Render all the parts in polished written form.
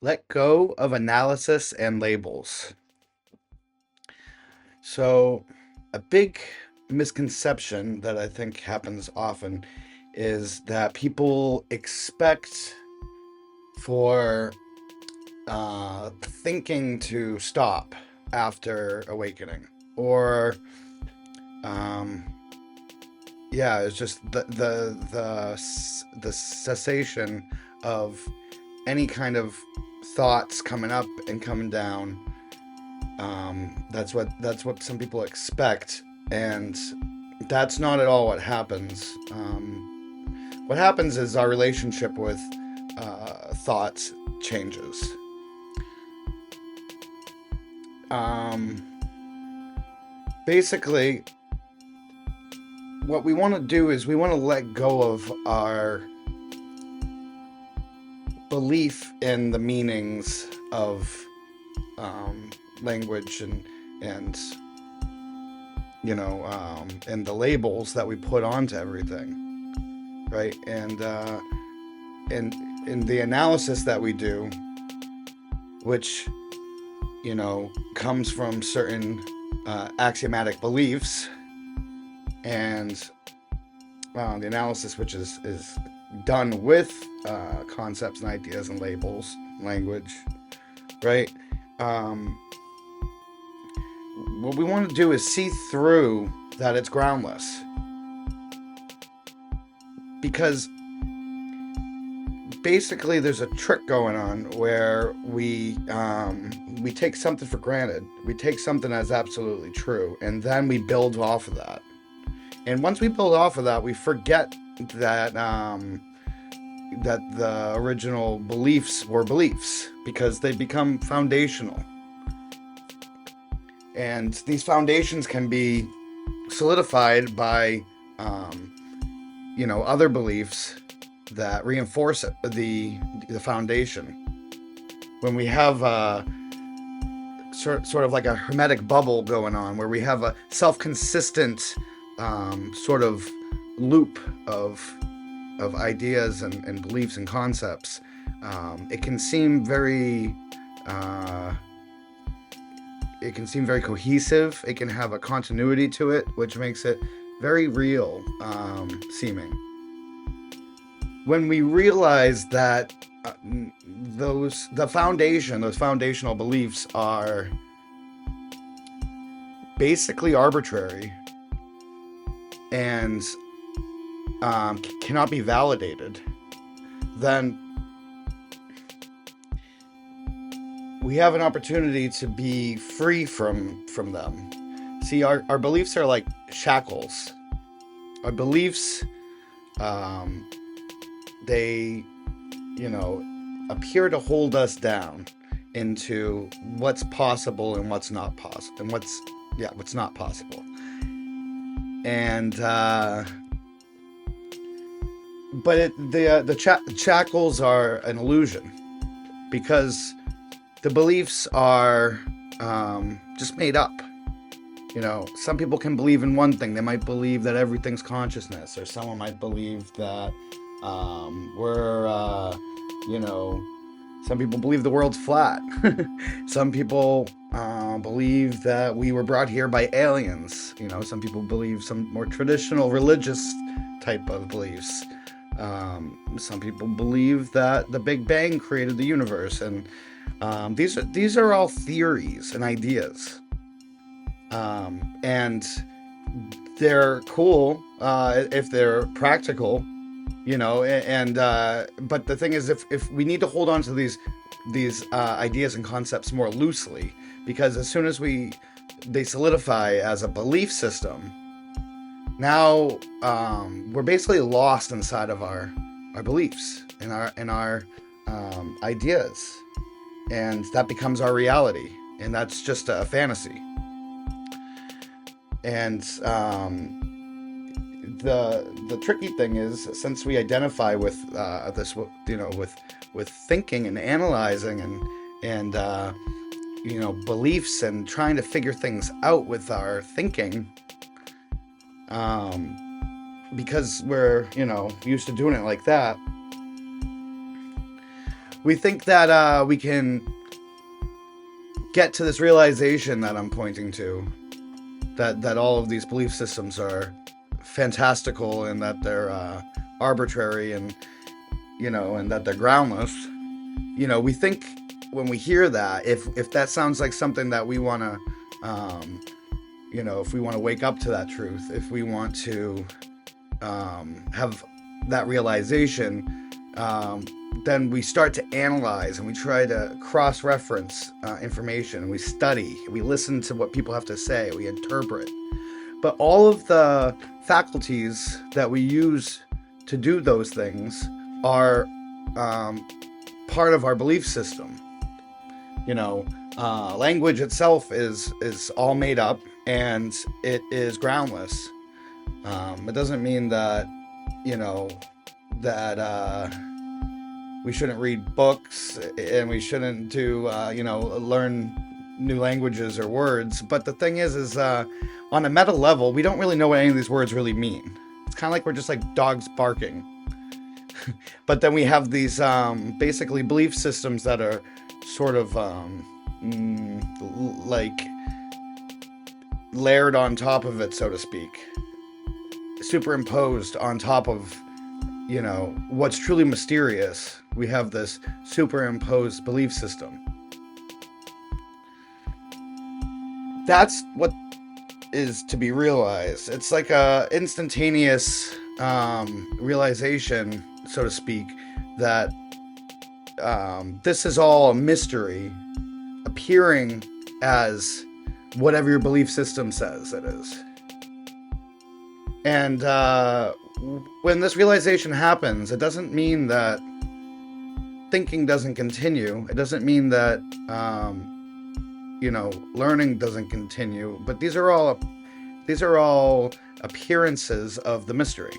Let go of analysis and labels. So, a big misconception that I think happens often is that people expect for thinking to stop after awakening, or um, yeah, it's just the cessation of any kind of thoughts coming up and coming down. That's what some people expect, and that's not at all what happens. What happens is our relationship with thoughts changes. Um, Basically, what we want to do is we want to let go of our belief in the meanings of um, language and and the labels that we put onto everything, right? And in the analysis that we do, which comes from certain axiomatic beliefs, and the analysis which is done with concepts and ideas and labels, language, right? Um, what we want to do is see through that it's groundless, because basically there's a trick going on where we take something for granted, we take something as absolutely true, and then we build off of that. And once we build off of that, we forget that that the original beliefs were beliefs, because they become foundational. And these foundations can be solidified by, um, other beliefs that reinforce the foundation. When we have sort of like a hermetic bubble going on, where we have a self-consistent sort of loop of ideas and beliefs and concepts, it can seem very uh, cohesive. It can have a continuity to it, which makes it very real seeming. When we realize that those foundational beliefs are basically arbitrary and cannot be validated, then we have an opportunity to be free from them. See, our beliefs are like shackles. Our beliefs, um, they, appear to hold us down into what's possible and what's not possible, and what's not possible. And but the shackles are an illusion, because the beliefs are just made up. Some people can believe in one thing. They might believe that everything's consciousness, or someone might believe that we're, some people believe the world's flat. Some people believe that we were brought here by aliens. Some people believe some more traditional religious type of beliefs. Some people believe that the Big Bang created the universe, and these are all theories and ideas, and they're cool if they're practical, and but the thing is, if we need to hold on to these ideas and concepts more loosely, because as soon as they solidify as a belief system, now we're basically lost inside of our beliefs and our ideas, and that becomes our reality, and that's just a fantasy. And the tricky thing is, since we identify with this, with thinking and analyzing and beliefs and trying to figure things out with our thinking, because we're used to doing it like that, We think that we can get to this realization that I'm pointing to, that all of these belief systems are fantastical and that they're arbitrary, and and that they're groundless. We think when we hear that, if that sounds like something that we want to, if we want to wake up to that truth, if we want to have that realization, then we start to analyze and we try to cross-reference information, and we study, we listen to what people have to say, we interpret. But all of the faculties that we use to do those things are part of our belief system. Language itself is all made up, and it is groundless. It doesn't mean that that we shouldn't read books and we shouldn't do learn new languages or words. But the thing is on a meta level, we don't really know what any of these words really mean. It's kind of like we're just like dogs barking. But then we have these basically belief systems that are sort of like layered on top of it, so to speak, superimposed on top of what's truly mysterious. We have this superimposed belief system. That's what is to be realized. It's like a instantaneous realization, so to speak, that this is all a mystery appearing as whatever your belief system says it is. And when this realization happens, it doesn't mean that thinking doesn't continue. It doesn't mean that learning doesn't continue. But these are all appearances of the mystery.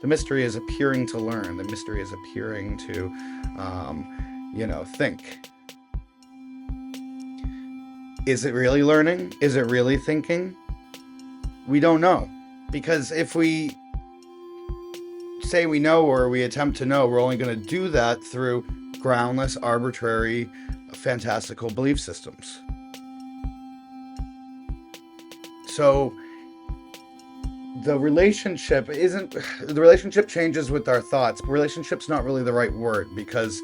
The mystery is appearing to learn. The mystery is appearing to, think. Is it really learning? Is it really thinking? We don't know. Because if we say we know, or we attempt to know, we're only going to do that through groundless, arbitrary, fantastical belief systems. So the relationship changes with our thoughts, but relationship's not really the right word, because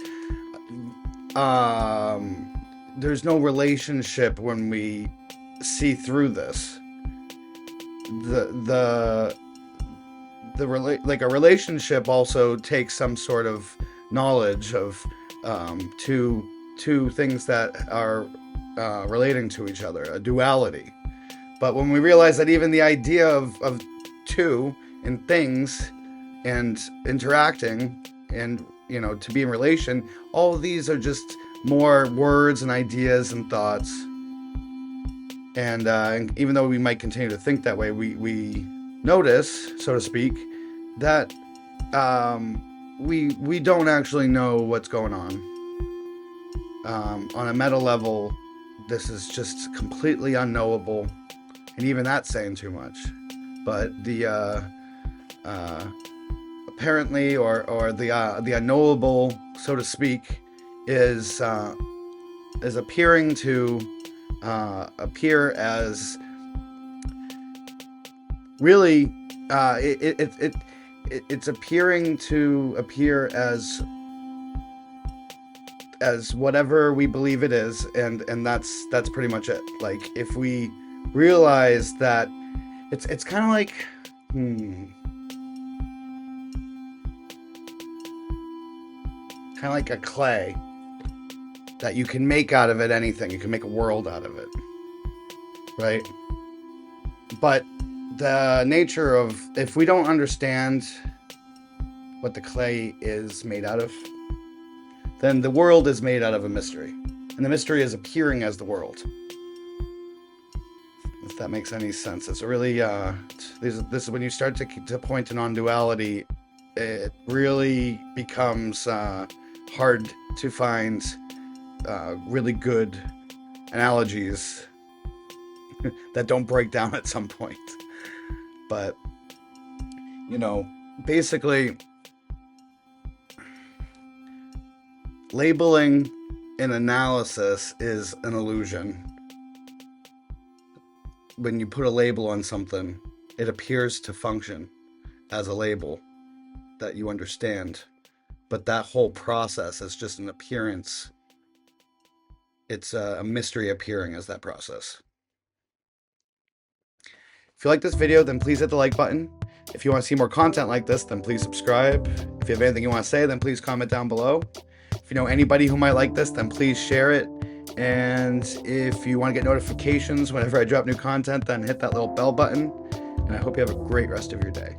there's no relationship when we see through this. Like a relationship also takes some sort of knowledge of two things that are relating to each other, a duality. But when we realize that even the idea of two and things and interacting and to be in relation, all of these are just more words and ideas and thoughts. And even though we might continue to think that way, we notice, so to speak, that we don't actually know what's going on. On a meta level, this is just completely unknowable, and even that's saying too much. But the apparently, or the unknowable, so to speak, is appearing to appear as really it's appearing to appear as whatever we believe it is, and that's pretty much it. Like, if we realize that it's kind of like a clay that you can make out of it anything. You can make a world out of it, right? But the nature of, if we don't understand what the clay is made out of, then the world is made out of a mystery, and the mystery is appearing as the world. If that makes any sense. It's really this is when you start to point to non-duality, it really becomes hard to find really good analogies that don't break down at some point. But basically, Labeling in analysis is an illusion. When you put a label on something, it appears to function as a label that you understand, but that whole process is just an appearance. It's a mystery appearing as that process. If you like this video, then please hit the like button. If you want to see more content like this, then please subscribe. If you have anything you want to say, then please comment down below. If you know anybody who might like this, then please share it. And if you want to get notifications whenever I drop new content, then hit that little bell button. And I hope you have a great rest of your day.